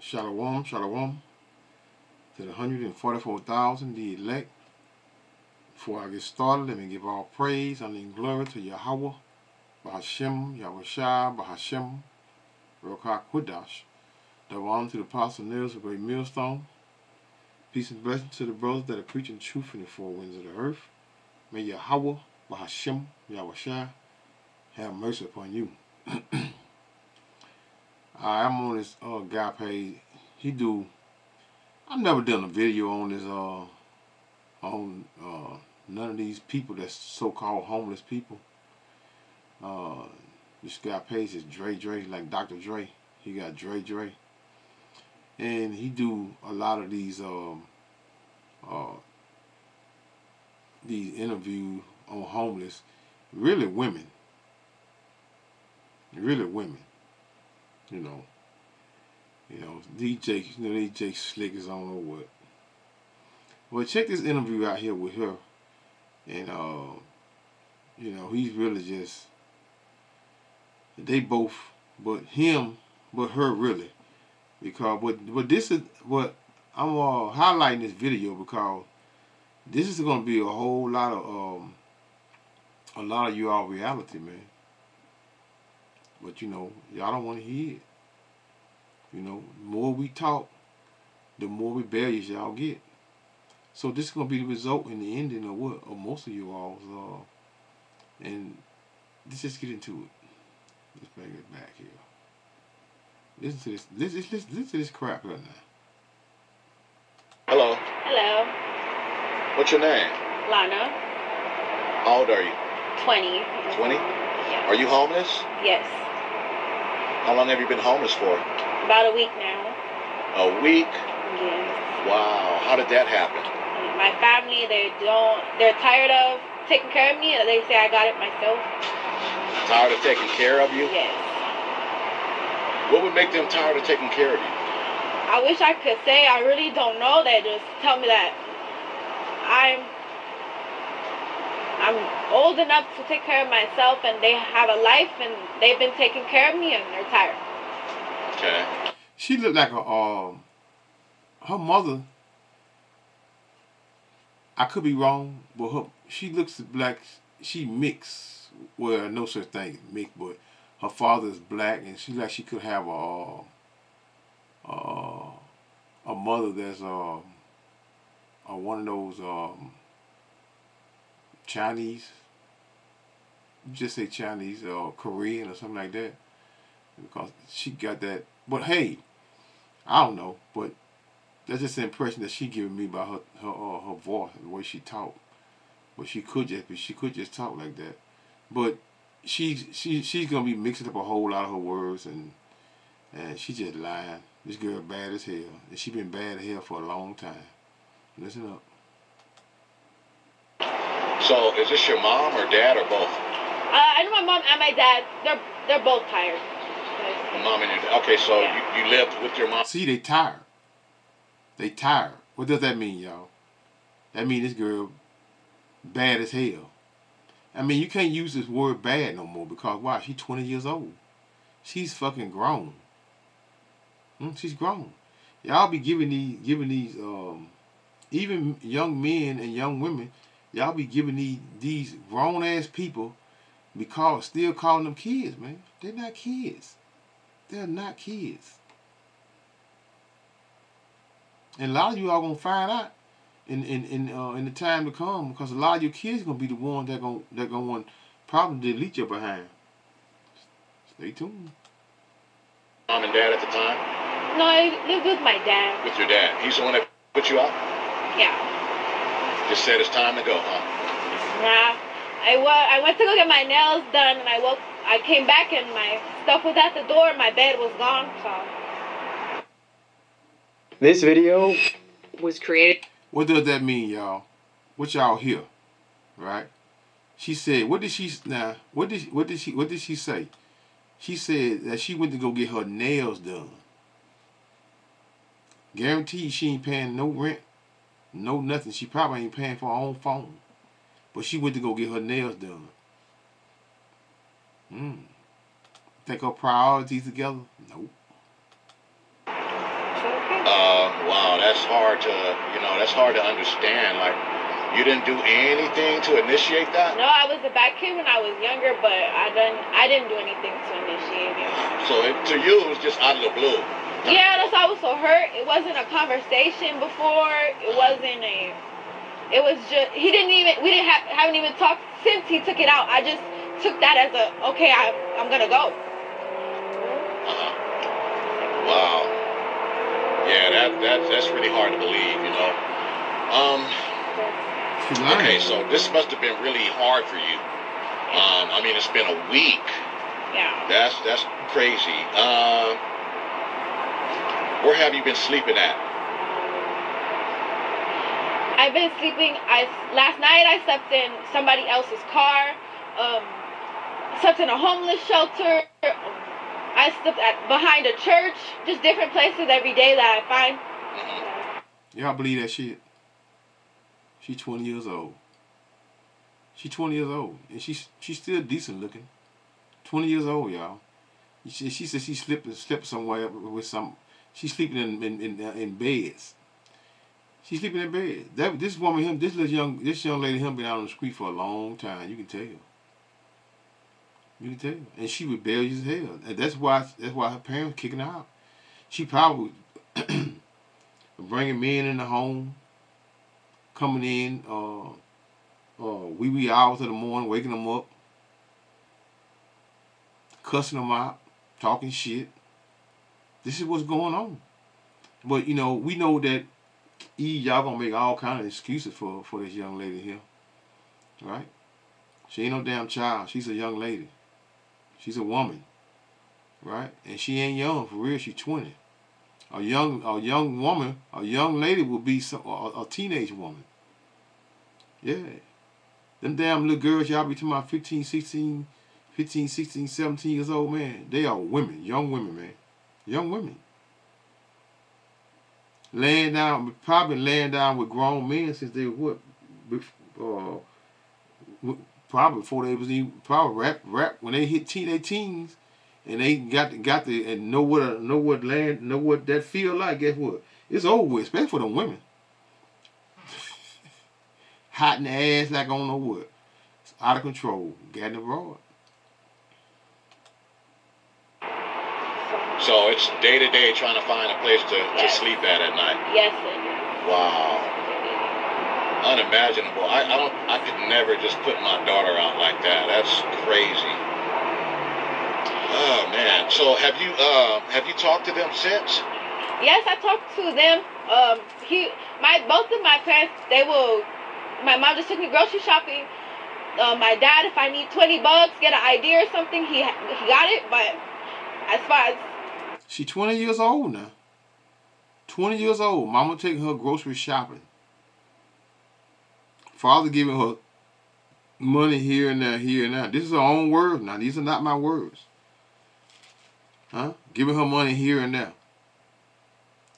Shalom, shalom to the 144,000, the elect. Before I get started, let me give all praise, honor, and glory to Yahweh, Bahashem, Yahushua, Bahashem, Rokah Qudash. Double honor to the apostle Nails of Great Millstone. Peace and blessing to the brothers that are preaching truth in the four winds of the earth. May Yahweh, Bahashem, Yahushua, have mercy upon you. I'm on this guy page. I've never done a video on this on none of these people that's so-called homeless people. This guy page is Dre, like Dr. Dre. He got Dre, and he do a lot of these interviews on homeless, really women, you know. DJ Slick is on or what. Well, check this interview out here with her, and he's really just they both, but her really, because but this is what I'm highlighting this video because this is going to be a whole lot of you all reality, man. But y'all don't want to hear it. The more we talk, the more rebellious y'all get. So this is gonna be the result in the ending of what of most of you all's and let's just get into it. Let's bring it back here. Listen to this. Listen to this crap right now. Hello. Hello. What's your name? Lana. How old are you? 20. 20? Yeah. Are you homeless? Yes. How long have you been homeless for? About a week now. A week? Yes. Wow. How did that happen? My family, they're tired of taking care of me. They say I got it myself. Tired of taking care of you? Yes. What would make them tired of taking care of you? I wish I could say. I really don't know. They just tell me that I'm old enough to take care of myself, and they have a life, and they've been taking care of me, and they're tired. Okay. She looked like her mother. I could be wrong, but she looks like she mixed. Well, no such thing as mixed, but her father is black, and she could have a mother that's one of those Chinese. Just say Chinese or Korean or something like that, because she got that. But hey, I don't know, but that's just the impression that she giving me by her voice and the way she talk. But she could just talk like that. But she's gonna be mixing up a whole lot of her words, and she just lying. This girl bad as hell, and she been bad as hell for a long time. Listen up. So, is this your mom or dad or both? I know my mom and my dad. They're both tired. Mom and your dad. Okay, so yeah. you lived with your mom. See, they tired. They tired. What does that mean, y'all? That mean this girl bad as hell. I mean, you can't use this word bad no more because why? She's 20 years old. She's fucking grown. She's grown. Y'all be giving these even young men and young women, y'all be giving these grown ass people still calling them kids, man. They're not kids. They're not kids. And a lot of you are gonna find out in the time to come, because a lot of your kids gonna be the ones that gonna want probably delete your behind. Stay tuned. Mom and dad at the time? No, I lived with my dad. With your dad? He's the one that put you out? Yeah. Just said it's time to go, huh? Yeah. I went to go get my nails done, and I came back, and my stuff was at the door, my bed was gone, so. This video was created. What does that mean, y'all? What y'all hear, right? She said, what did she say? She said that she went to go get her nails done. Guaranteed she ain't paying no rent, no nothing. She probably ain't paying for her own phone. But she went to go get her nails done. Think her priorities together? Nope. Wow, that's hard to, that's hard to understand. Like, you didn't do anything to initiate that? No, I was a bad kid when I was younger, but I didn't do anything to initiate it. So to you, it was just out of the blue. Yeah, that's why I was so hurt. It wasn't a conversation before. It wasn't a. It was just we haven't even talked since he took it out. I just took that as a okay. I'm gonna go. Wow. Yeah, that's really hard to believe. Okay, so this must have been really hard for you. I mean, it's been a week. Yeah. That's crazy. Where have you been sleeping at? I've been sleeping. Last night I slept in somebody else's car. Slept in a homeless shelter. I slept behind a church. Just different places every day that I find. Y'all believe that shit? She's 20 years old. She's 20 years old, and she's still decent looking. 20 years old, y'all. She said she slept somewhere with some. She's sleeping in beds. She's sleeping in bed. This young lady, been out on the street for a long time. You can tell. You can tell, and she rebellious as hell, and that's why her parents kicking her out. She probably bringing men in the home, coming in wee hours of the morning, waking them up, cussing them out, talking shit. This is what's going on. But we know that y'all gonna make all kind of excuses for this young lady here, right? She ain't no damn child. She's a young lady. She's a woman, right? And she ain't young for real. She's 20. A young woman, a young lady will be a teenage woman. Yeah. Them damn little girls y'all be talking about 15, 16, 17 years old, man. They are women, young women, man. Young women. Probably laying down with grown men since they were probably before they was even rap when they hit their teens, and they got the and know what that feel like. Guess what? It's over with, especially for the women. Hot in the ass like I don't know what. It's out of control. Got the broad. So it's day to day trying to find a place to sleep at night. Yes, sir. Wow. Unimaginable. I could never just put my daughter out like that. That's crazy. Oh man. So have you talked to them since? Yes, I talked to them. Both of my parents, my mom just took me grocery shopping. My dad, if I need $20, get an ID or something, he got it. But as far as she 20 years old now. 20 years old. Mama taking her grocery shopping. Father giving her money here and there. This is her own words now. These are not my words. Huh? Giving her money here and there.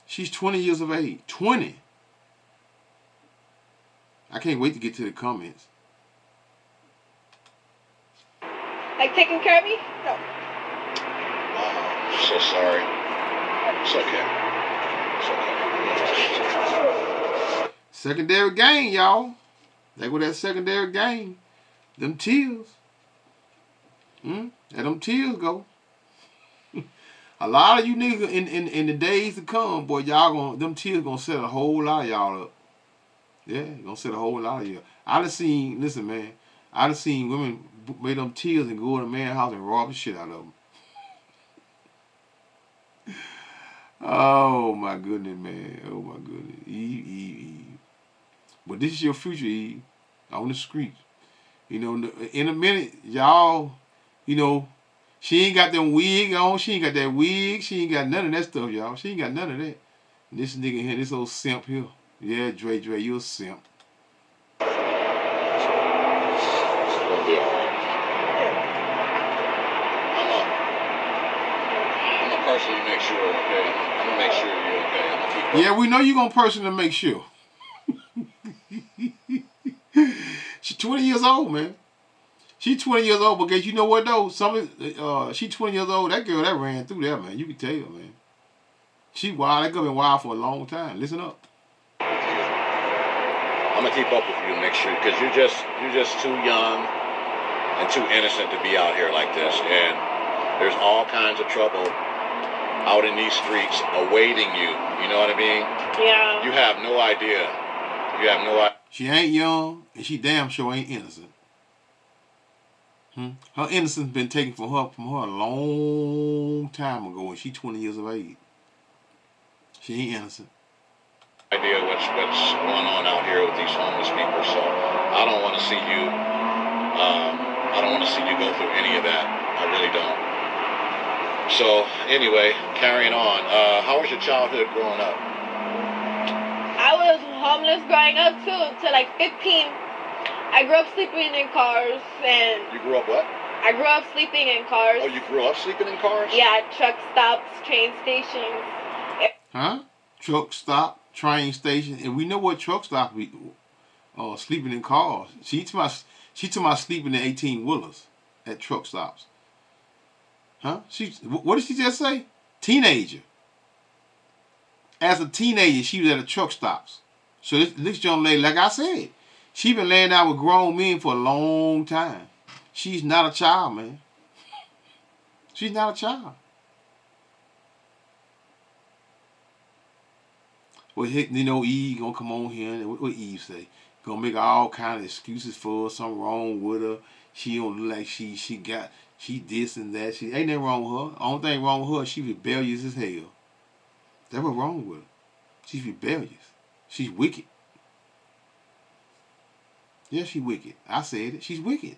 She's 20 years of age. 20. I can't wait to get to the comments. Like taking care of me? No. Wow. I'm so sorry. It's okay. It's okay. Secondary gain, y'all. They go that secondary gain. Them tears. There them tears go. A lot of you niggas in the days to come, boy, them tears gonna set a whole lot of y'all up. Yeah, gonna set a whole lot of y'all. I done seen women make them tears and go in a man's house and rob the shit out of them. Oh my goodness, man. Oh my goodness. Eve. But this is your future, Eve, on the streets. In a minute, y'all, she ain't got them wig on. She ain't got that wig. She ain't got none of that stuff, y'all. She ain't got none of that. And this nigga here, this old simp here. Yeah, Dre, you a simp. It's gonna be alright. I'm gonna personally make sure, okay? I'm gonna make sure you're okay. I'm gonna keep Yeah, we know you're gonna personally make sure. She's 20 years old, man. She's 20 years old, because you know what though? She's 20 years old. That girl that ran through there, man. You can tell, man. She wild. That girl been wild for a long time. Listen up. I'm gonna keep up with you next year because you're just too young and too innocent to be out here like this. And there's all kinds of trouble out in these streets awaiting you. You know what I mean? Yeah. You have no idea. You have no idea. She ain't young, and she damn sure ain't innocent. Her innocence been taken from her a long time ago, and she's 20 years of age. She ain't innocent. Idea what's going on out here with these homeless people. So I don't want to see you. I don't want to see you go through any of that. I really don't. So anyway, carrying on. How was your childhood growing up? I was homeless growing up too, till like 15. I grew up sleeping in cars, and You grew up what? I grew up sleeping in cars. Oh, you grew up sleeping in cars? Yeah, truck stops, train stations. Huh? Truck stop, train station, and we know what truck stop be. Sleeping in cars. She to my sleeping in 18-wheelers at truck stops. Huh? What did she just say? Teenager. As a teenager, she was at the truck stops. So this young lady, like I said, she been laying out with grown men for a long time. She's not a child, man. She's not a child. Well, you know, Eve gonna come on here and what Eve say? Gonna make all kind of excuses for her, something wrong with her. She don't look like she this and that. She ain't nothing wrong with her. Only thing wrong with her, she rebellious as hell. That's what's wrong with her. She's rebellious. She's wicked. Yeah, she's wicked. I said it. She's wicked.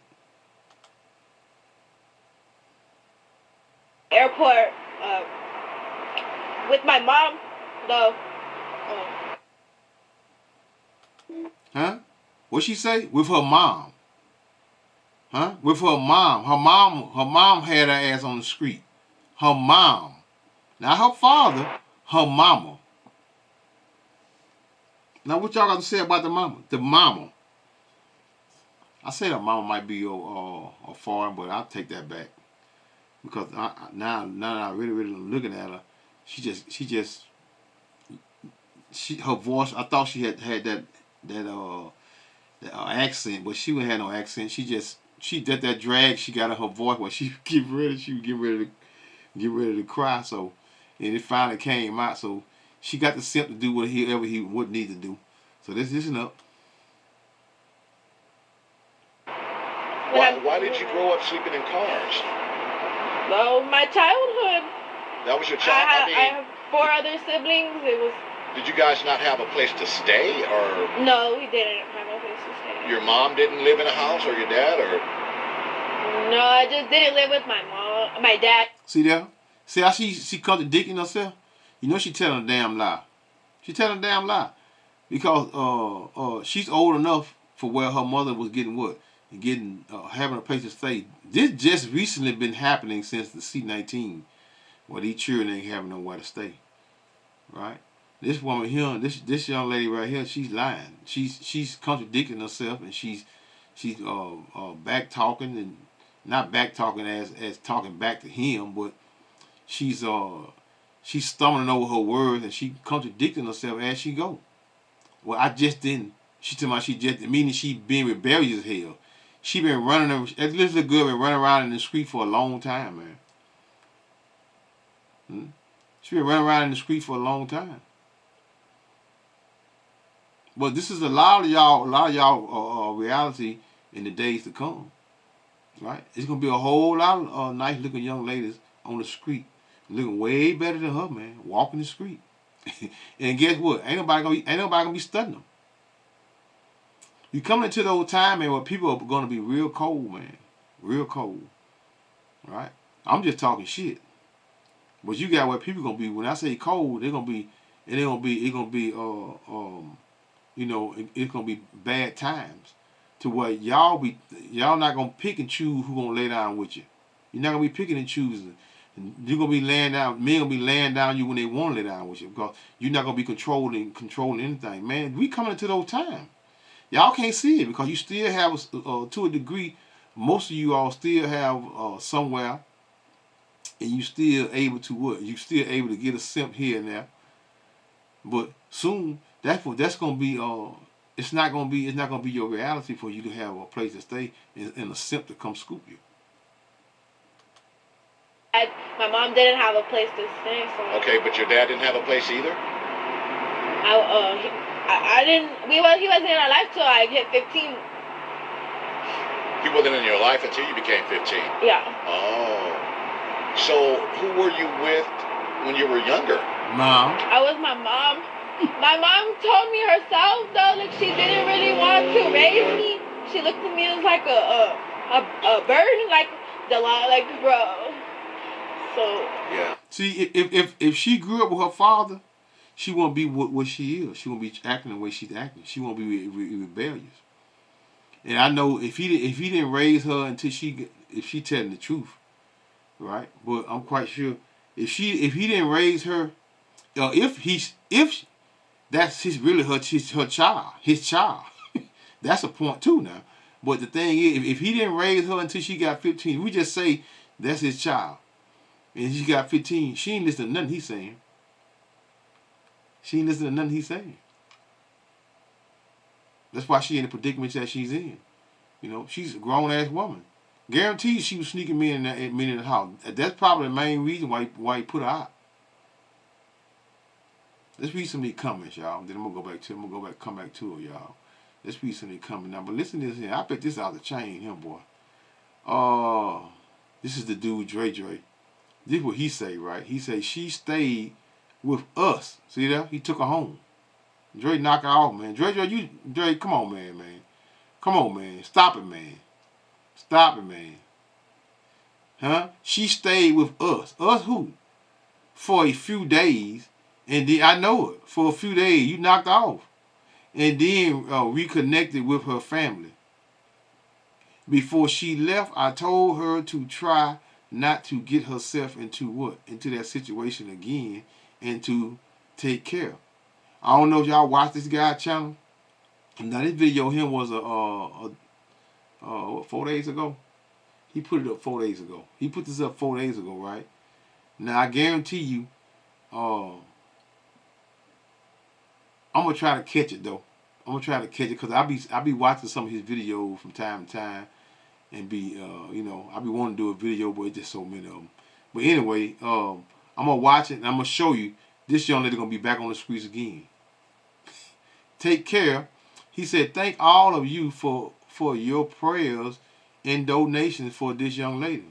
Airport, with my mom, though. Huh? What she say? With her mom. Huh? With her mom. Her mom had her ass on the street. Her mom. Not her father, her mama. Now what y'all got to say about the mama? The mama. I say her mama might be a foreign, but I'll take that back. Because now that I really looking at her, her voice, I thought she had that accent, but she wouldn't have no accent. She did that drag she got in her voice when she would get ready to cry. So, and it finally came out. So she got the simp to do whatever he would need to do. So listen up. Why did you grow up sleeping in cars? Well, my childhood. That was your child. I have 4 other siblings. It was. Did you guys not have a place to stay, or? No, we didn't have a place to stay. Your mom didn't live in a house, or your dad, or? No, I just didn't live with my dad. See there? See how she contradicting herself? You know she telling a damn lie. She telling a damn lie. Because she's old enough for where her mother was getting what? Having a place to stay. This just recently been happening since the C-19, where these children ain't having nowhere to stay. Right? This woman here, this young lady right here, she's lying. She's contradicting herself, and she's back talking, and not back talking as talking back to him, but she's stumbling over her words, and she contradicting herself as she go. Well, I just didn't. She told me she just, meaning she being rebellious as hell. She been running, that little girl been running around in the street for a long time, man. She been running around in the street for a long time. But this is a lot of y'all reality in the days to come, right? It's gonna be a whole lot of nice looking young ladies on the street, looking way better than her, man, walking the street. And guess what? Ain't nobody gonna be studying them. You come into those time, man, where people are gonna be real cold, man, real cold, right? I'm just talking shit, but you got where people gonna be. When I say cold, it's gonna be you know, it's gonna be bad times to where y'all not gonna pick and choose who gonna lay down with you. You're not gonna be picking and choosing. You're gonna be laying down. Men gonna be laying down you when they want to lay down with you, because you're not gonna be controlling anything, man. We coming into those times. Y'all can't see it because you still have to a degree. Most of you all still have somewhere and you still able to what? You still able to get a simp here and there. But soon that's gonna be it's not gonna be your reality for you to have a place to stay and a simp to come scoop you. My mom didn't have a place to stay, so Okay, but your dad didn't have a place either? I didn't. He wasn't in our life till I hit 15. He wasn't in your life until you became 15. Yeah. Oh. So who were you with when you were younger? Mom. I was my mom. My mom told me herself though, like she didn't really want to raise me. She looked at me as like a burden, like bro. So Yeah. See, if she grew up with her father, she won't be what she is. She won't be acting the way she's acting. She won't be rebellious. And I know if he didn't raise her until if she telling the truth, right? But I'm quite sure if he didn't raise her, if that's really her child, his child, that's a point too now. But the thing is, if he didn't raise her until she got 15, we just say that's his child, and she got 15, she ain't listening to nothing he's saying. She ain't listening to nothing he's saying. That's why she in the predicament that she's in. You know, she's a grown-ass woman. Guaranteed she was sneaking me in the house. That's probably the main reason why he put her out. Let's read some of these comments, y'all. Then I'm gonna come back to it, y'all. Let's read some of these comments now. But listen to this here. I bet this out the chain here, boy. This is the dude Dre. This is what he say, right? He say she stayed with us. See that? He took her home. Dre knock her off, man. Dre, come on, man. Come on, man. Stop it, man. Huh? She stayed with us. Us who? For a few days. And then, I know it. For a few days, you knocked off. And then reconnected with her family. Before she left, I told her to try not to get herself into what? Into that situation again. And to take care. I don't know if y'all watch this guy's channel. Now this video him was 4 days ago? He put it up 4 days ago. He put this up 4 days ago, right? Now I guarantee you, I'm gonna try to catch it though. I'm gonna try to catch it because I be watching some of his videos from time to time, and be I be wanting to do a video, but it's just so many of them. But anyway, I'm gonna watch it and I'm gonna show you this young lady gonna be back on the streets again. Take care. He said, thank all of you for your prayers and donations for this young lady.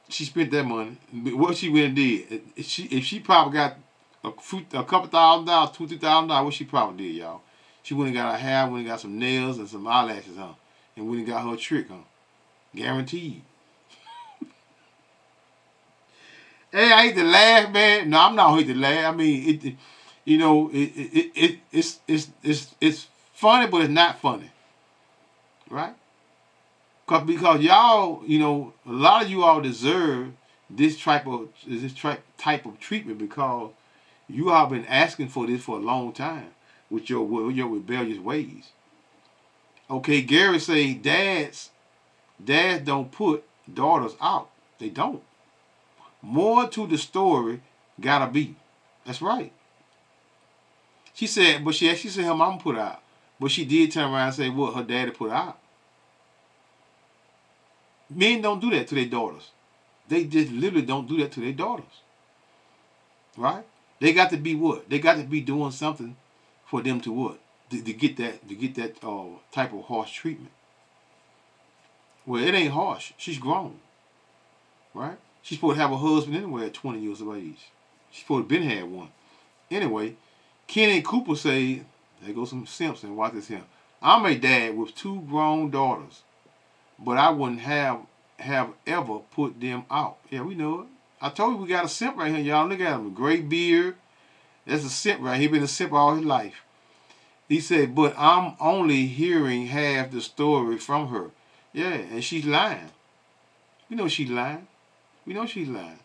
She spent that money. What she went and did, if she probably got a couple $1,000, $2,000, $3,000, what she probably did, y'all. She went and got her hair, went and got some nails and some eyelashes, huh? And went and got her a trick, huh? Guaranteed. Hey, I hate to laugh, man. No, I'm not hate to laugh. I mean, it's funny, but it's not funny, right? Because y'all, a lot of you all deserve this type of treatment because you all been asking for this for a long time with your rebellious ways. Okay, Gary say dads don't put daughters out. They don't. More to the story gotta be. That's right. She said her mama put her out. But she did turn around and say what her daddy put her out. Men don't do that to their daughters. They just literally don't do that to their daughters. Right? They got to be what? They got to be doing something for them to what? To get that type of harsh treatment. Well, it ain't harsh. She's grown. Right? She's supposed to have a husband anyway at 20 years of age. She's supposed to have been had one. Anyway, Kenny Cooper say, there goes some Simpson, watch this here. I'm a dad with 2 grown daughters, but I wouldn't have ever put them out. Yeah, we know it. I told you we got a simp right here, y'all. Look at him, a gray beard. That's a simp right here. He been a simp all his life. He said, but I'm only hearing half the story from her. Yeah, and she's lying. We know she's lying. We know she's lying.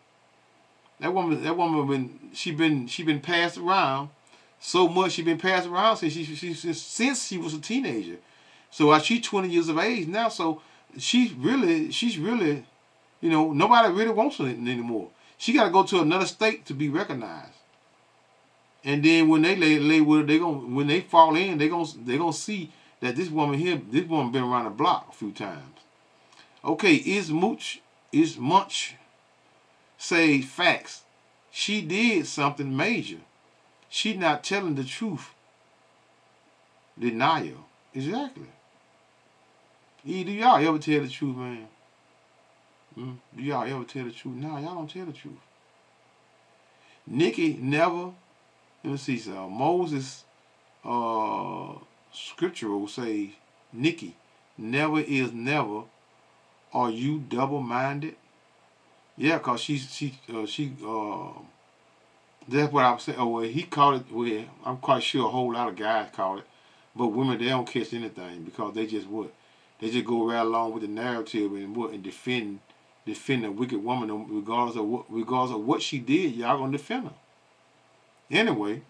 That woman she been passed around so much. She been passed around since she was a teenager. So she's 20 years of age now. So she's really You know, nobody really wants her anymore. She got to go to another state to be recognized. And then when they lay with her, when they fall in, they gonna see that this woman been around the block a few times. Okay, is Munch say facts? She did something major. She not telling the truth. Denial. Exactly. Do y'all ever tell the truth, man? Do y'all ever tell the truth? No, y'all don't tell the truth. Nikki never. Let me see. So Moses, scriptural say, Nikki, never is never. Are you double-minded? Yeah, cause that's what I was saying. Oh well, he called it. Well, I'm quite sure a whole lot of guys call it, but women they don't catch anything because they just what? They just go right along with the narrative and defend a wicked woman regardless of what she did. Y'all gonna defend her anyway.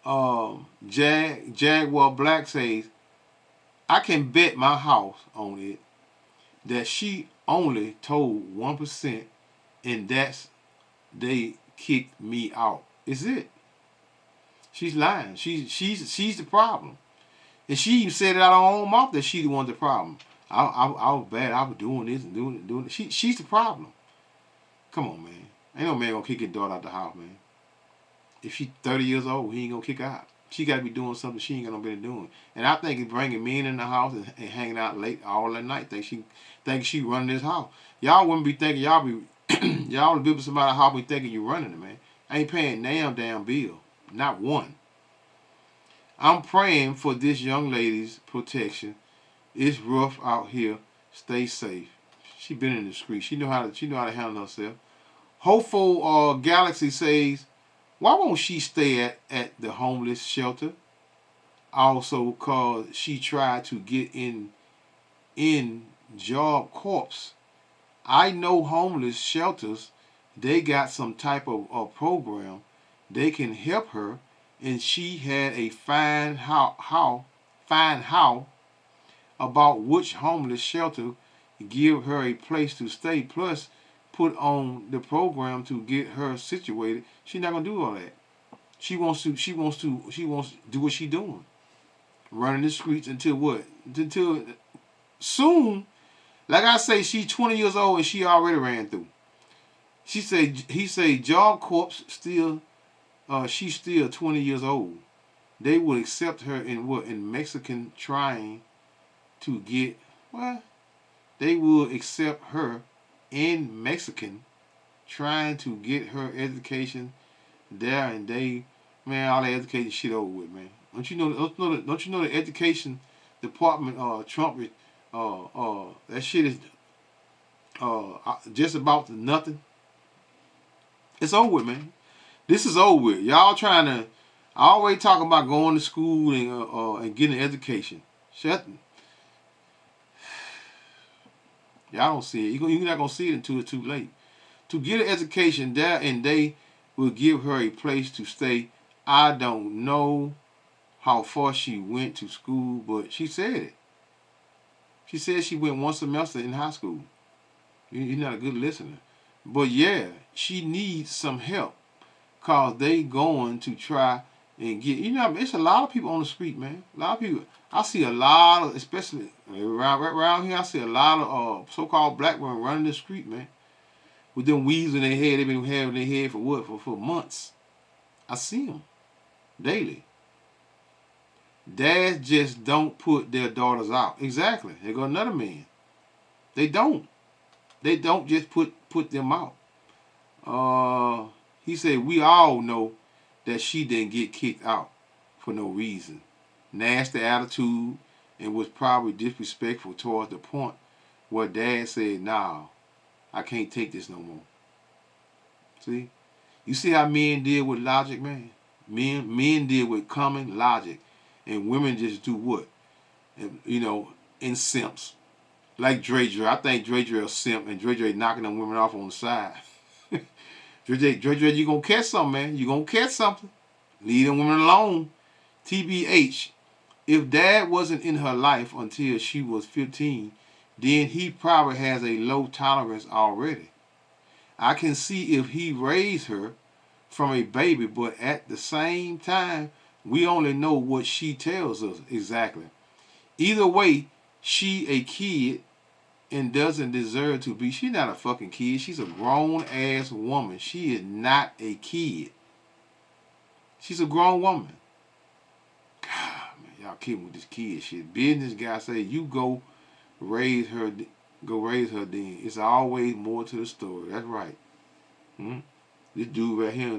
Jaguar Black says, I can bet my house on it that she only told 1%, and that's they kicked me out. Is it? She's lying. She's the problem, and she even said it out of her own mouth that she the one the problem. I was bad. I was doing this and doing it. She's the problem. Come on, man. Ain't no man gonna kick his daughter out the house, man. If she's 30 years old, he ain't gonna kick her out. She got to be doing something she ain't gonna be doing. And I think it's bringing men in the house and hanging out late all that night. Think she running this house. Y'all wouldn't be thinking y'all be with somebody's house be thinking you running it, man. I ain't paying damn bill. Not one. I'm praying for this young lady's protection. It's rough out here. Stay safe. She been in the street. She know how to handle herself. Hopeful Galaxy says, why won't she stay at the homeless shelter? Also, cause she tried to get in Job Corps. I know homeless shelters. They got some type of program. They can help her, and she had a find how about which homeless shelter give her a place to stay. Plus, put on the program to get her situated. She's not gonna do all that. She wants to do what she doing. Running the streets until what? Until soon. Like I say, she's 20 years old and she already ran through. He say Job Corps still she's still 20 years old. They would accept her in Mexican trying to get what? They would accept her in Mexican trying to get her education there, and man, all that education shit over with, man. Don't you know the education department Trump that shit is just about nothing. It's over with, man. This is over with. Y'all trying to always talk about going to school and getting an education. Shut. Y'all don't see it. You're not gonna see it until it's too late. To get an education there, and they will give her a place to stay. I don't know how far she went to school, but she said it. She said she went one semester in high school. You're not a good listener. But yeah, she needs some help. Cause they going to try and get, it's a lot of people on the street, man. A lot of people. I see a lot of, especially around here, I see a lot of so-called black women running the street, man. With them weaves in their head. They've been having their head for what? For months. I see them daily. Dads just don't put their daughters out. Exactly. They got another man. They don't. They don't just put them out. He said, we all know that she didn't get kicked out for no reason. Nasty attitude and was probably disrespectful towards the point where dad said, nah, I can't take this no more. See? You see how men deal with logic, man? Men deal with common logic. And women just do what? And, in simps. Like Dre. I think Dre a simp, and Dre knocking them women off on the side. Dre, you gonna catch something, man. You gonna catch something. Leave them women alone. TBH. If dad wasn't in her life until she was 15, then he probably has a low tolerance already. I can see if he raised her from a baby, but at the same time, we only know what she tells us exactly. Either way, she a kid and doesn't deserve to be. She's not a fucking kid. She's a grown ass woman. She is not a kid. She's a grown woman. God, man, y'all kidding with this kid shit. Business guy say you go raise her then. It's always more to the story. That's right. This dude right here,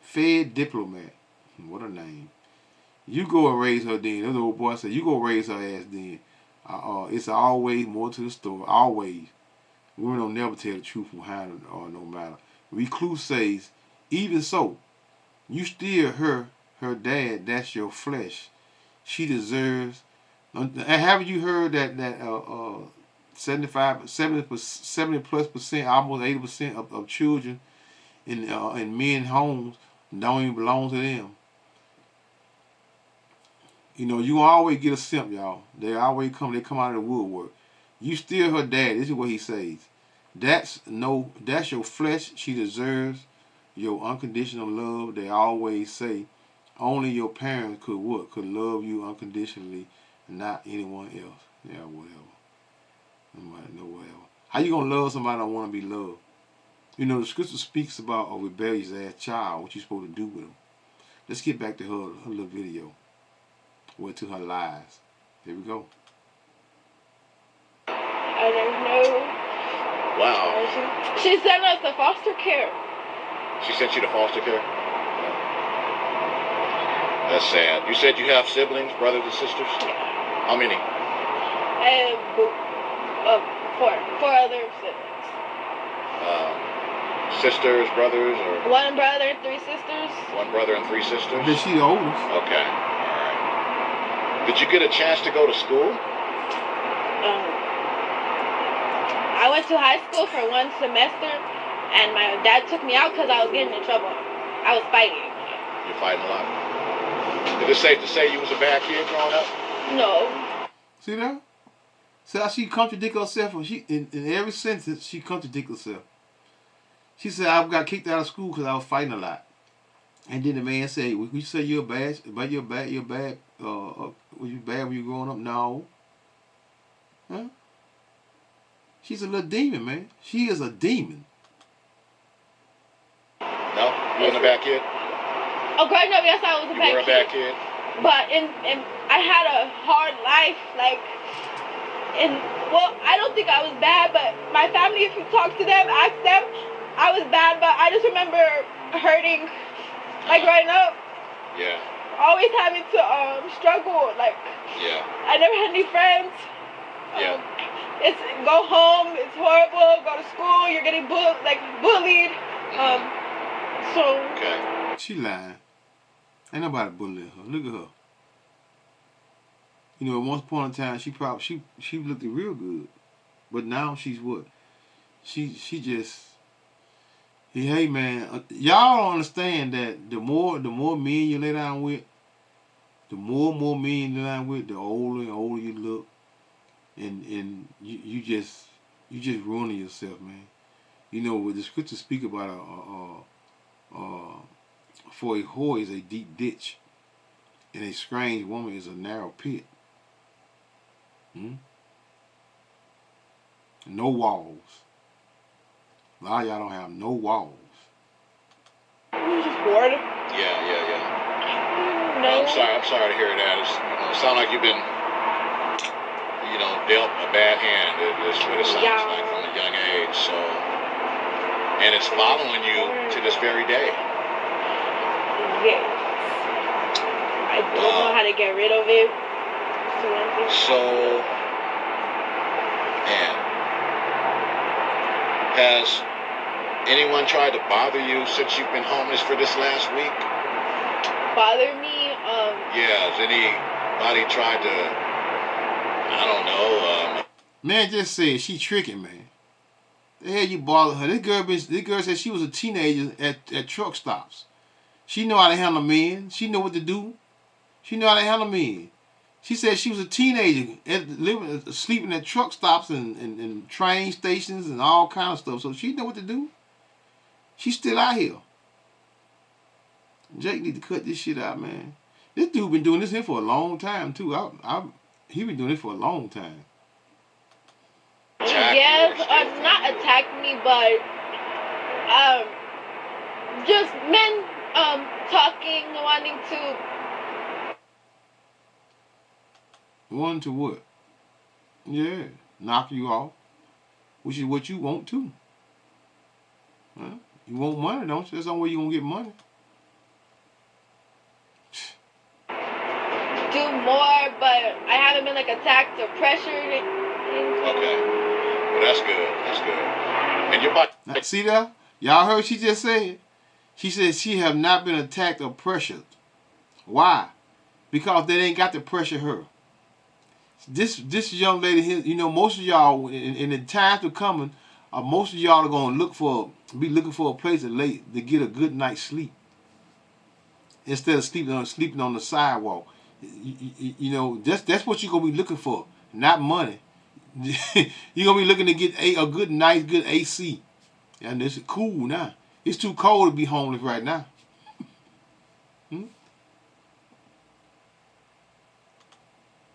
fed diplomat. What a name. You go and raise her then. That old boy said, you go raise her ass then. It's always more to the story. Always. Women don't never tell the truth behind it or no matter. Recluse says, even so, you still her dad, that's your flesh. She deserves. And haven't you heard that 70 plus percent, almost 80% of children in men's homes don't even belong to them. You know, you always get a simp, y'all. They come out of the woodwork. You still her dad. This is what he says. That's your flesh. She deserves your unconditional love. They always say only your parents could love you unconditionally, not anyone else. Yeah, whatever. Nobody know whatever. How you gonna love somebody that don't want to be loved? You know, the scripture speaks about a rebellious ass child, what you supposed to do with them. Let's get back to her little video. Or to her lies. Here we go. I don't know. Wow. She sent us to foster care. She sent you to foster care? That's sad. You said you have siblings, brothers and sisters? How many? I have four other siblings. Sisters, brothers, or? One brother and 3 sisters. One brother and 3 sisters? But she the oldest. Okay. Did you get a chance to go to school? I went to high school for 1 semester, and my dad took me out because I was getting in trouble. I was fighting. You're fighting a lot. Is it safe to say you was a bad kid growing up? No. See that? See how she contradict herself? In every sentence, she contradict herself. She said, I got kicked out of school because I was fighting a lot. And then the man said, "Would you say you're bad? But you're bad. Was you bad when you growing up?" No. Huh? She's a little demon, man. She is a demon. No, you wasn't a bad kid. Oh, growing up, yes, I was a bad kid. You were a bad kid. But I had a hard life, I don't think I was bad, but my family, if you talk to them, ask them, I was bad, but I just remember hurting. Growing up, yeah, always having to struggle. Yeah. I never had any friends. Yeah. It's go home. It's horrible. Go to school. You're getting bullied. Okay. She lying. Ain't nobody bullying her. Look at her. You know, at one point in time, she looked real good, but now she's what? She just. Hey man, y'all don't understand that the more men you lay down with, the more men you lay down with, the older and older you look, and you just ruining yourself, man. You know what the scriptures speak about for a whore is a deep ditch, and a strange woman is a narrow pit. No walls. A lot of y'all don't have no walls. You're just bored. Yeah. No. I'm sorry to hear that. It sounds like you've been, dealt a bad hand. That's what it sounds like from a young age. So, and it's following you to this very day. Yes. I don't know how to get rid of it. So, man, has anyone tried to bother you since you've been homeless for this last week? Bother me? Yeah, has anybody tried to, I don't know, Man just said she tricking, man. The hell you bother her? This girl said she was a teenager at truck stops. She know how to handle men. She know what to do. She know how to handle men. She said she was a teenager, sleeping at truck stops and train stations and all kind of stuff. So she know what to do. She's still out here. Jake need to cut this shit out, man. This dude been doing this here for a long time too. He been doing this for a long time. Yes, not attack me, but just men talking, wanting to. Wanting to what? Yeah, knock you off, which is what you want too. Huh? You want money, don't you? That's the only way you gonna get money. Do more, but I haven't been like attacked or pressured. Okay. Well, that's good. That's good. And you're about. Now, see that? Y'all heard what she just said? She said she have not been attacked or pressured. Why? Because they ain't got to pressure her. This young lady here, you know, most of y'all in the times to coming, most of y'all are gonna be looking for a place to get a good night's sleep instead of sleeping on the sidewalk. You know, that's what you're gonna be looking for, not money. You're gonna be looking to get a good nice good AC, and it's cool now. It's too cold to be homeless right now.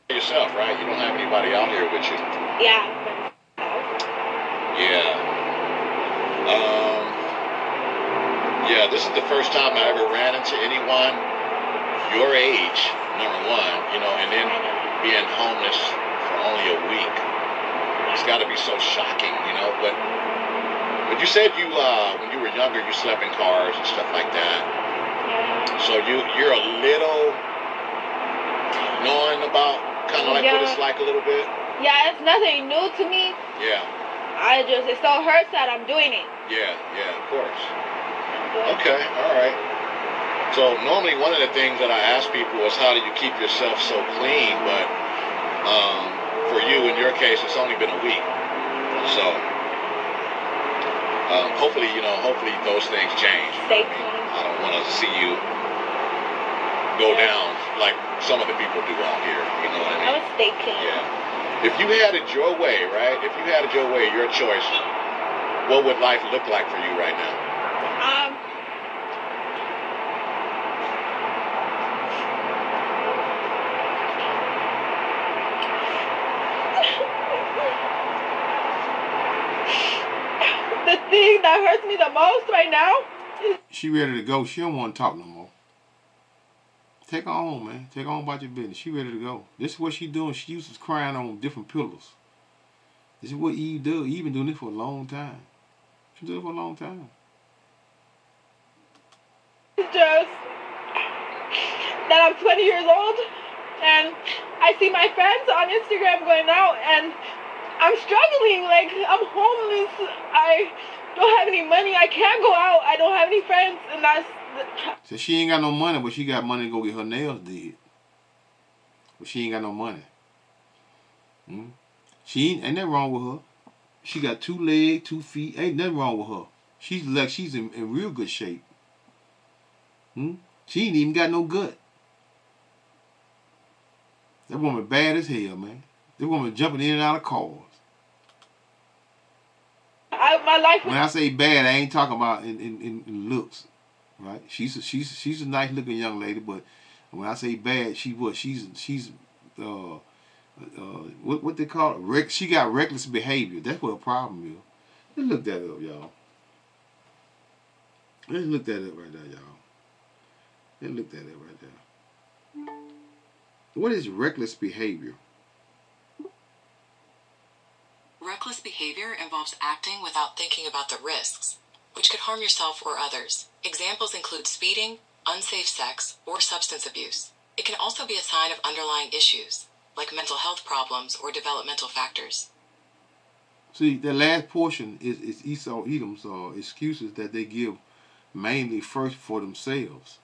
Yourself, right? You don't have anybody out here with you. Yeah. Yeah. Yeah, this is the first time I ever ran into anyone your age, number one, you know, and then being homeless for only a week. It's got to be so shocking, you know. But you said when you were younger, you slept in cars and stuff like that. So you're a little knowing about kind of like what it's like a little bit. Yeah, it's nothing new to me. Yeah. It still hurts that I'm doing it. Yeah, of course. Okay, all right. So normally one of the things that I ask people is how do you keep yourself so clean? But for you, in your case, it's only been a week. So hopefully those things change. Stay I clean. I don't want to see you go down like some of the people do out here. You know what I mean? I would stay clean. Yeah. If you had it your way, right? If you had it your way, your choice, what would life look like for you right now? The thing that hurts me the most right now is She ready to go. She don't want to talk no more. Take her home, man. Take her home about your business. She ready to go. This is what she doing. She uses crying on different pillows. This is what Eve does. Eve been doing this for a long time. She doing it for a long time. just that I'm 20 years old and I see my friends on Instagram going out and I'm struggling. Like, I'm homeless. I don't have any money. I can't go out. I don't have any friends. And So she ain't got no money, but she got money to go get her nails did. But she ain't got no money. She ain't nothing wrong with her. She got 2 legs, 2 feet. Ain't nothing wrong with her. She's in real good shape. She ain't even got no gut. That woman bad as hell, man. That woman jumping in and out of cars. my life. When I say bad, I ain't talking about in looks, right? She's a nice looking young lady, but when I say bad, she's what they call it? She got reckless behavior. That's what her problem is. Let's look that up, y'all. Let's look that up right there, y'all. Let's look that up right there. What is reckless behavior? Reckless behavior involves acting without thinking about the risks, which could harm yourself or others. Examples include speeding, unsafe sex, or substance abuse. It can also be a sign of underlying issues, like mental health problems or developmental factors. See, the last portion is Esau Edom's excuses that they give mainly first for themselves.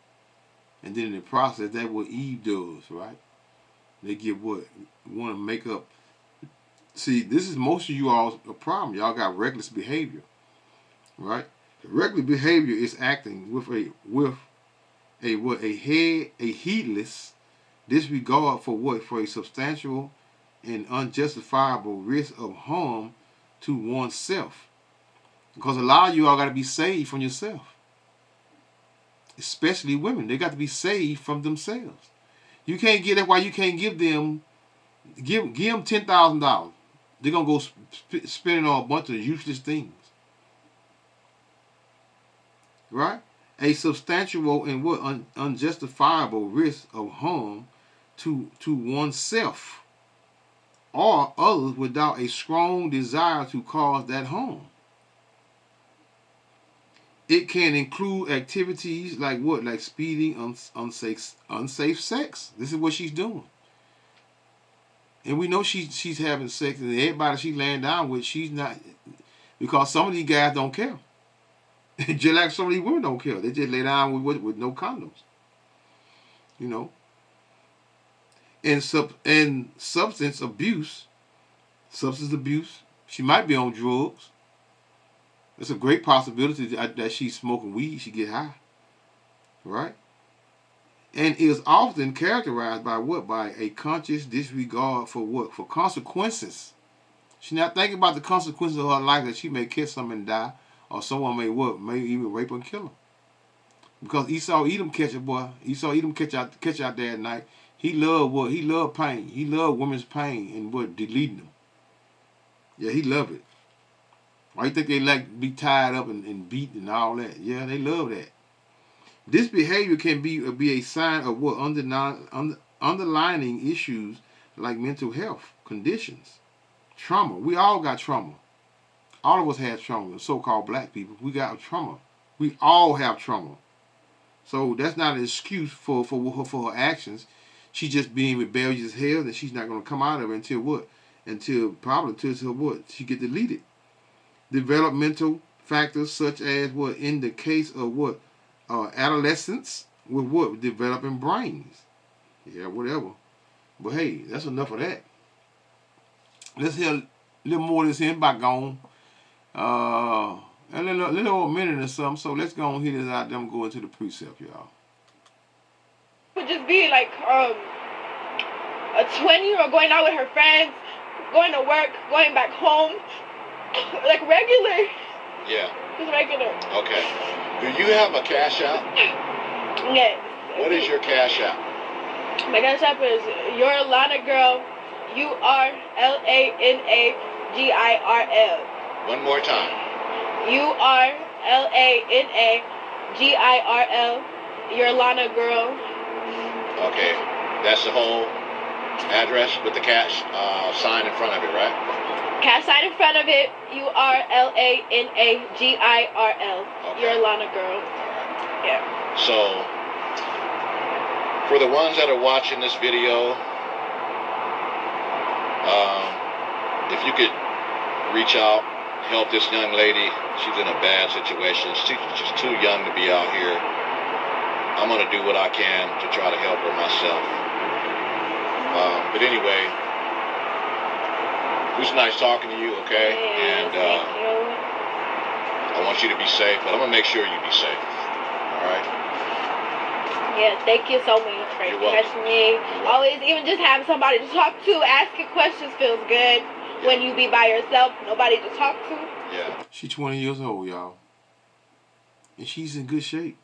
And then in the process, that's what Eve does, right? They give what? Want to make up. See, this is most of you all's a problem. Y'all got reckless behavior, right? Reckless behavior is acting with a heedless disregard for what? For a substantial and unjustifiable risk of harm to oneself. Because a lot of you all got to be saved from yourself. Especially women. They got to be saved from themselves. You can't get that. Why you can't give them $10,000. They're going to go spending on a bunch of useless things. Right? A substantial and what? Unjustifiable risk of harm to oneself or others without a strong desire to cause that harm. It can include activities like what? Like speeding, unsafe sex. This is what she's doing. And we know she's having sex, and everybody she's laying down with, she's not, because some of these guys don't care. Just like some of these women don't care. They just lay down with no condoms. You know. And substance abuse, she might be on drugs. It's a great possibility that she's smoking weed, she get high. Right? And is often characterized by what? By a conscious disregard for what? For consequences. She's not thinking about the consequences of her life, that she may catch someone and die, or someone may what? May even rape and kill her. Because Esau Edom catch a boy. Esau Edom catch out there at night. He loved what? He loved pain. He loved women's pain and what? Deleting them. Yeah, he loved it. Why you think they like to be tied up and beat and all that? Yeah, they love that. This behavior can be a sign of what? Underlining issues like mental health conditions, trauma. We all got trauma. All of us have trauma. So-called black people, we got trauma. We all have trauma. So that's not an excuse for her actions. She's just being rebellious as hell, and she's not going to come out of it until what? Until what? She get deleted. Developmental factors such as what? In the case of what? Adolescents with what? Developing brains. Yeah, whatever. But hey, that's enough of that. Let's hear a little more of this here back on. A little over a minute or something. So let's go and hit this out. Then go into the precept, y'all. Would just be like a 20-year-old going out with her friends, going to work, going back home, like regular. Yeah. Just regular. Okay. Do you have a cash out? Yes. What is your cash out? My cash app is Your Lana Girl, URLANAGIRL. One more time. URLANAGIRL. Your Lana Girl. Okay. That's the whole address with the cash sign in front of it, right? Cash sign in front of it. URLANAGIRL. Okay. Your Lana Girl. Alright. Yeah. So, for the ones that are watching this video, if you could reach out, help this young lady. She's in a bad situation. She's too young to be out here. I'm going to do what I can to try to help her myself. But anyway, it was nice talking to you, okay? Yes, And thank you. I want you to be safe, but I'm going to make sure you be safe. All right? Yeah, thank you so much for You're welcome. catching me. Always, even just having somebody to talk to, asking questions feels good when you be by yourself, nobody to talk to. Yeah. She's 20 years old, y'all. And she's in good shape.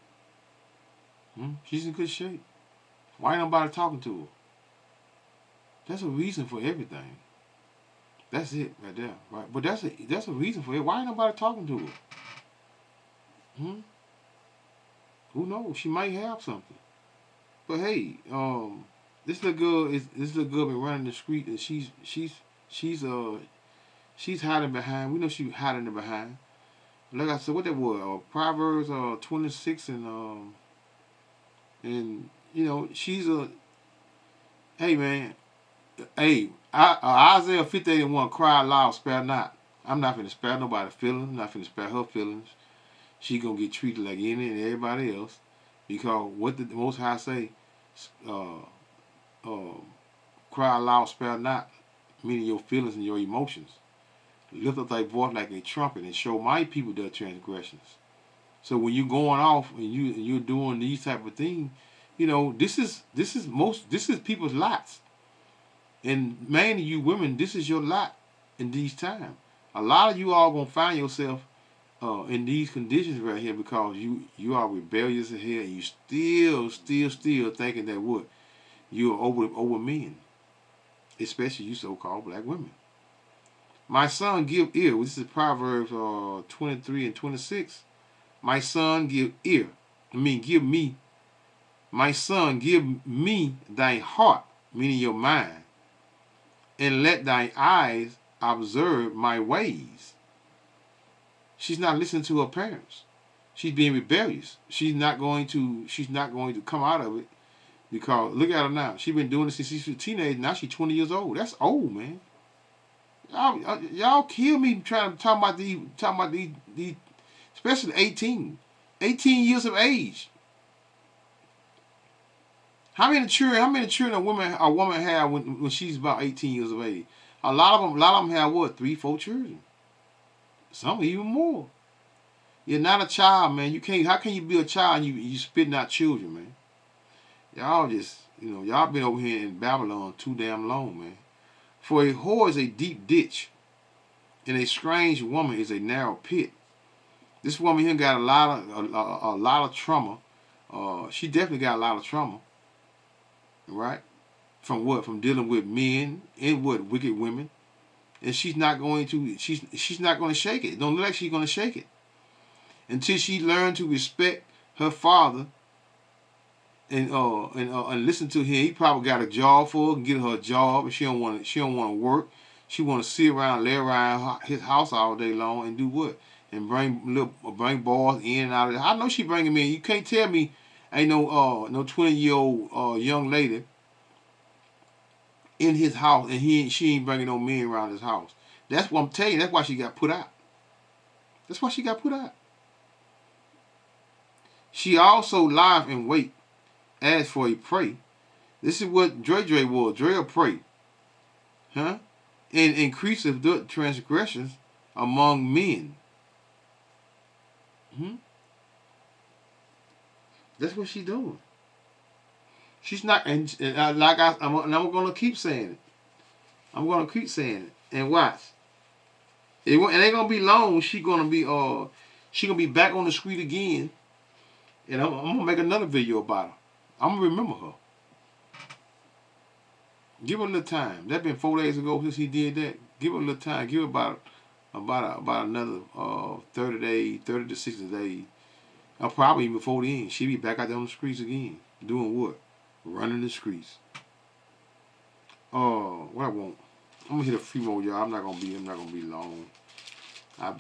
She's in good shape. Why ain't nobody talking to her? That's a reason for everything. That's it right there, right? But that's a reason for it. Why ain't nobody talking to her? Who knows? She might have something. But hey, this little girl been running the street, and she's hiding behind. We know she's hiding behind. Like I said, what that was? Proverbs 26 and you know she's a. Hey man, hey Isaiah 58:1, cry loud, spare not. I'm not finna spare nobody's feelings. I'm not finna spare her feelings. She gonna get treated like any and everybody else, because what did the Most High say? Cry loud, spare not, meaning your feelings and your emotions. Lift up thy voice like a trumpet and show my people their transgressions. So when you're going off and you're doing these type of things, you know, this is people's lots. And mainly you women, this is your lot in these times. A lot of you all gonna find yourself in these conditions right here because you are rebellious as hell and you still thinking that what? You're over men. Especially you so-called black women. My son, give ear. This is Proverbs 23 and 26. My son, give ear. Give me. My son, give me thy heart, meaning your mind, and let thy eyes observe my ways. She's not listening to her parents. She's being rebellious. She's not going to come out of it because look at her now. She's been doing this since she's a teenager. Now she's 20 years old. That's old, man. Y'all kill me trying to talk about these, especially 18 years of age. How many children a woman have when she's about 18 years of age? A lot of them have what, 3, 4 children. Some even more. You're not a child, man. You can't. How can you be a child and you spitting out children, man? Y'all just, y'all been over here in Babylon too damn long, man. For a whore is a deep ditch, and a strange woman is a narrow pit. This woman here got a lot of trauma. She definitely got a lot of trauma, right? From what? From dealing with men and what? Wicked women. And she's not going to shake it. Don't look like she's going to shake it. Until she learned to respect her father and listen to him. He probably got a job for her and get her a job, and she don't want to work. She want to sit around, lay around his house all day long and do what? And bring boys in and out of it. I know she bring him in. You can't tell me ain't no 20-year-old young lady in his house and she ain't bringing no men around his house. That's what I'm telling you. That's why she got put out. That's why she got put out. She also lies in wait as for a prey. This is what Dre was. Dre a prey. Huh? And increaseth the transgressions among men. That's what she doing. She's not, and I'm gonna keep saying it. I'm gonna keep saying it, and watch. It ain't gonna be long. She gonna be back on the street again, and I'm gonna make another video about her. I'm gonna remember her. Give her a little time. That been 4 days ago since he did that. Give her a little time. Give her about another 30 to 60 days. Or probably even before then, she'll be back out there on the streets again, doing what? Running the streets. What I want? I'm gonna hit a few more, y'all. I'm not gonna be long. I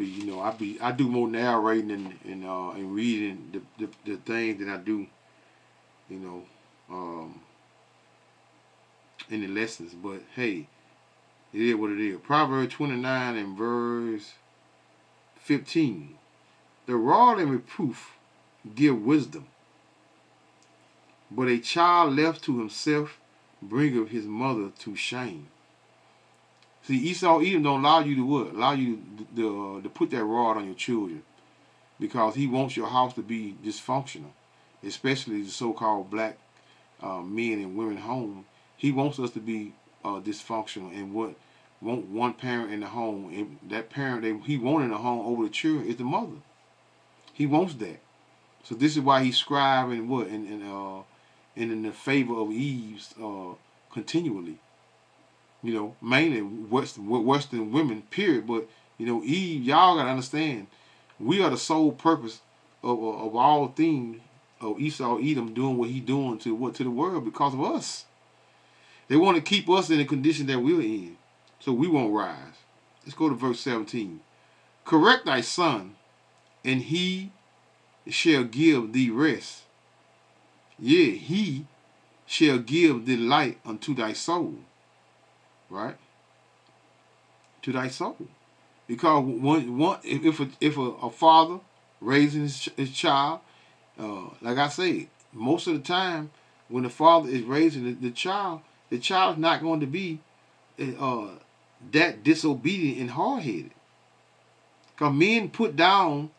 do more narrating and reading the things than I do, in the lessons. But hey, it is what it is. Proverbs 29 and verse 15. The rod and reproof give wisdom, but a child left to himself bringeth his mother to shame. See, Esau Edom don't allow you to what? Allow you to put that rod on your children, because he wants your house to be dysfunctional, especially the so-called black men and women home. He wants us to be dysfunctional and want one parent in the home, and that parent he wants in the home over the children is the mother. He wants that. So this is why he's scribing what and in the favor of Eve's continually. Mainly Western women, period. But Eve, y'all gotta understand, we are the sole purpose of all things of Esau Edom doing what he doing to the world because of us. They want to keep us in the condition that we're in, so we won't rise. Let's go to verse 17. Correct thy son, and he shall give thee rest. Yea, he shall give delight unto thy soul. Right? To thy soul. Because if a father raising his child, like I said, most of the time when the father is raising the child is not going to be that disobedient and hard-headed. Because men put down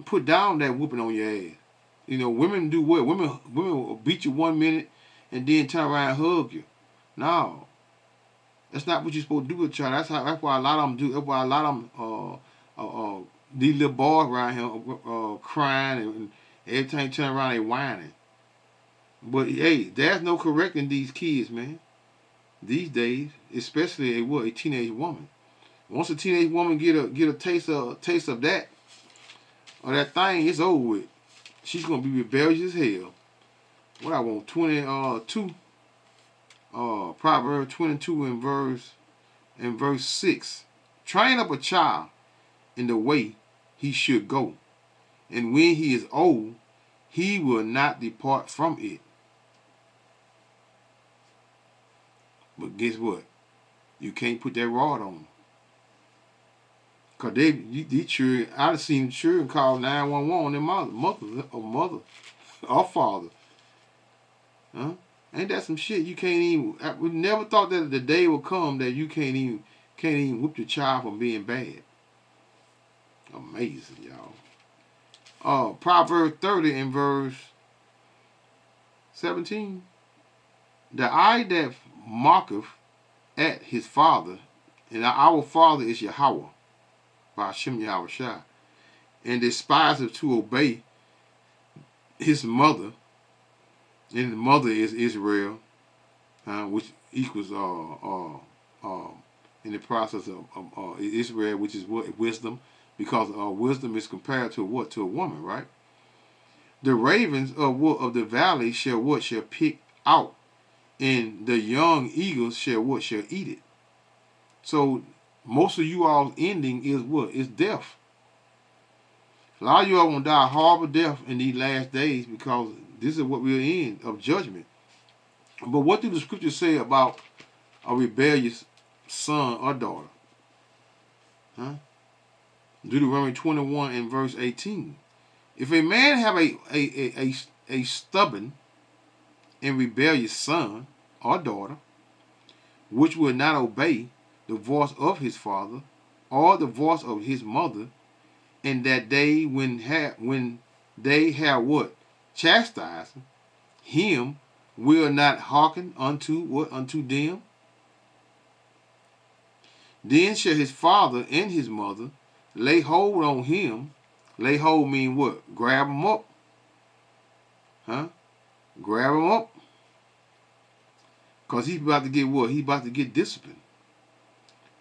Put down that whooping on your ass. You know, women do what? Women will beat you 1 minute and then turn around and hug you. No, that's not what you're supposed to do with a child. That's why a lot of them do. That's why a lot of them these little boys around here crying and every time you turn around they whining. But hey, there's no correcting these kids, man. These days, especially a teenage woman. Once a teenage woman get a taste of that or that thing, it's over with. She's gonna be rebellious as hell. What I want, 22, Proverbs 22 and verse 6. Train up a child in the way he should go, and when he is old, he will not depart from it. But guess what? You can't put that rod on them. Because these children, I've seen children call 911 on their mother or father. Huh? Ain't that some shit? You can't even, we never thought that the day would come that you can't even whoop your child from being bad. Amazing, y'all. Proverbs 30 and verse 17. The eye that mocketh at his father, and our father is Yahweh, by Hashem Yahweh Shai, and despiseth to obey his mother, and the mother is Israel, which equals in the process of Israel, which is what? Wisdom, because wisdom is compared to what? To a woman, right? The ravens of the valley shall pick out, and the young eagles shall eat it. So most of you all's ending is what? It's death. A lot of you all gonna die a horrible death in these last days because this is what we're in of judgment. But what do the scriptures say about a rebellious son or daughter? Huh? Deuteronomy 21 and verse 18. If a man have a stubborn and rebellious son or daughter, which will not obey the voice of his father or the voice of his mother, and that day when they have what? Chastised him, will not hearken unto what? Unto them. Then shall his father and his mother lay hold on him. Lay hold mean what? Grab him up. Huh? Grab him up. Because he's about to get what? He's about to get disciplined.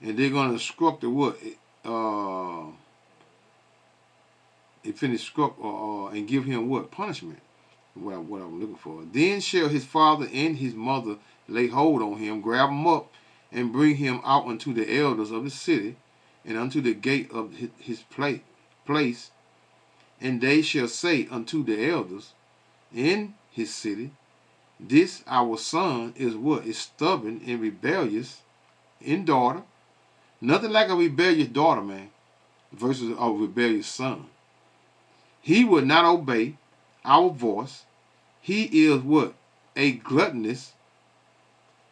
And they're going to instruct the what? They finish instruct and give him what? Punishment. What I'm looking for. Then shall his father and his mother lay hold on him, grab him up, and bring him out unto the elders of the city, and unto the gate of his place. And they shall say unto the elders in his city, this our son is what? Is stubborn and rebellious in daughter. Nothing like a rebellious daughter, man, versus a rebellious son. He would not obey our voice. He is what? A gluttonous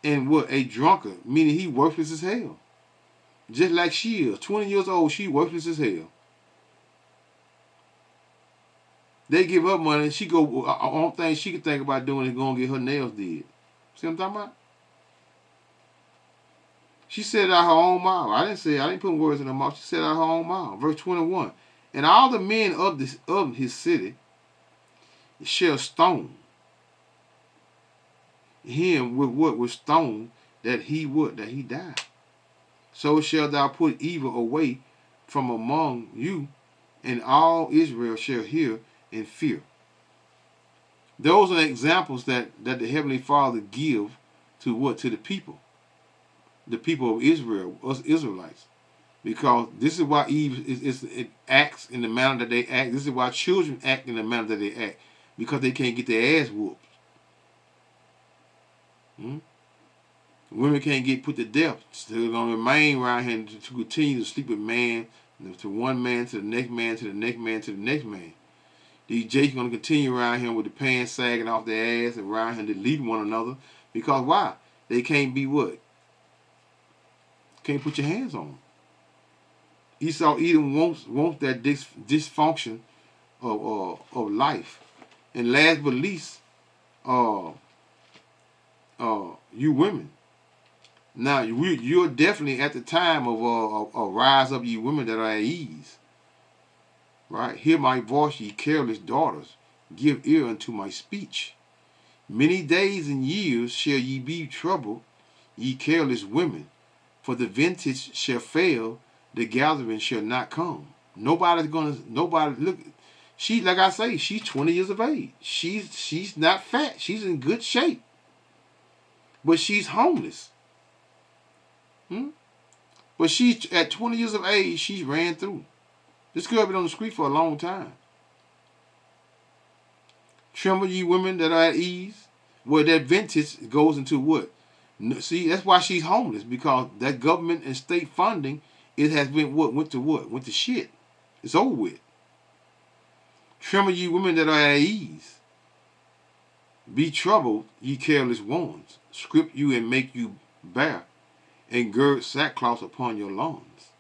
and what? A drunkard, meaning he worthless as hell. Just like she is. 20 years old, she worthless as hell. They give her money, she go, the only thing she can think about doing is going to get her nails did. See what I'm talking about? She said it out her own mouth. I didn't put words in her mouth. She said it out her own mouth. Verse 21. And all the men of his city shall stone him with what? With stone that he died. So shall thou put evil away from among you, and all Israel shall hear and fear. Those are examples that the Heavenly Father give to what? To the people. The people of Israel, us Israelites. Because this is why Eve it acts in the manner that they act. This is why children act in the manner that they act. Because they can't get their ass whooped. Women can't get put to death. They're going to remain around here to continue to sleep with man, to one man, to the next man, to the next man, to the next man. These jakes going to continue around here with the pants sagging off their ass and around here deleting one another. Because why? They can't be what? Can't put your hands on them. Esau Edom wants that dysfunction of life. And last but least, you women. Now you're definitely at the time of rise up, ye women that are at ease. Right? Hear my voice, ye careless daughters. Give ear unto my speech. Many days and years shall ye be troubled, ye careless women. For the vintage shall fail, the gathering shall not come. Nobody, look, she, like I say, she's 20 years of age. She's not fat. She's in good shape. But she's homeless. But she's, at 20 years of age, she's ran through. This girl been on the street for a long time. Tremble, ye women that are at ease. Well, that vintage goes into what? See, that's why she's homeless, because that government and state funding, it has been went to shit. It's over with. Tremble, ye women that are at ease. Be troubled, ye careless ones. Script you and make you bare, and gird sackcloth upon your lawns.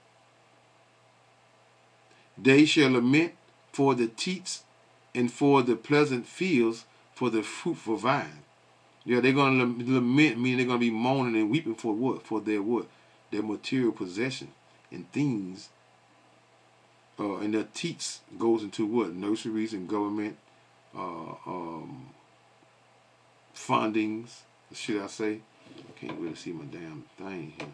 They shall lament for the teats, and for the pleasant fields, for the fruitful vine. Yeah, they're going to lament, meaning they're going to be moaning and weeping for what? For their what? Their material possession and things. And their teats goes into what? Nurseries and government fundings, should I say? I can't really see my damn thing here.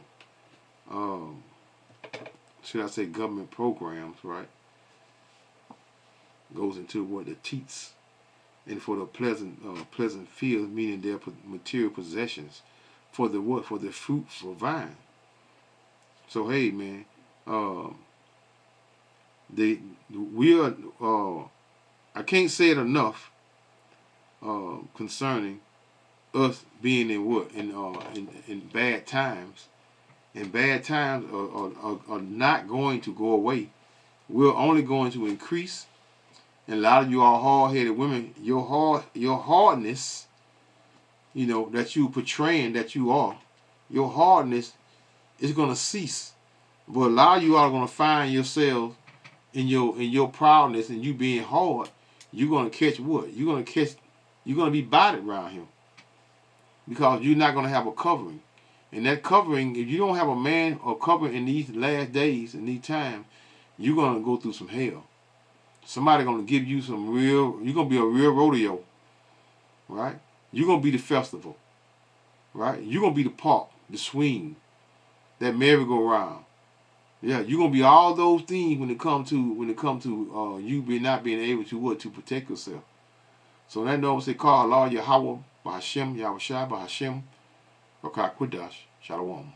Should I say government programs, right? Goes into what? The teats. And for the pleasant fields, meaning their material possessions, for the what? For the fruitful vine. So hey, man, we are. I can't say it enough concerning us being in what? In bad times. And bad times are not going to go away. We're only going to increase. And a lot of you are hard-headed women, your hardness, that you portraying that you are, your hardness is gonna cease. But a lot of you are gonna find yourselves in your proudness and you being hard. You're gonna catch what? You're gonna be bodied around here, because you're not gonna have a covering. And that covering, if you don't have a man or covering in these last days and these times, you're gonna go through some hell. Somebody gonna give you you're gonna be a real rodeo, right? You're gonna be the festival, right? You're gonna be the park, the swing, that merry-go-round. Yeah, you're gonna be all those things when it come to you not being able to protect yourself. So that know what they call Allah Yahweh, Bahashem, Yahweh Shai, Bahashem, Rakak Qudash, Shalom.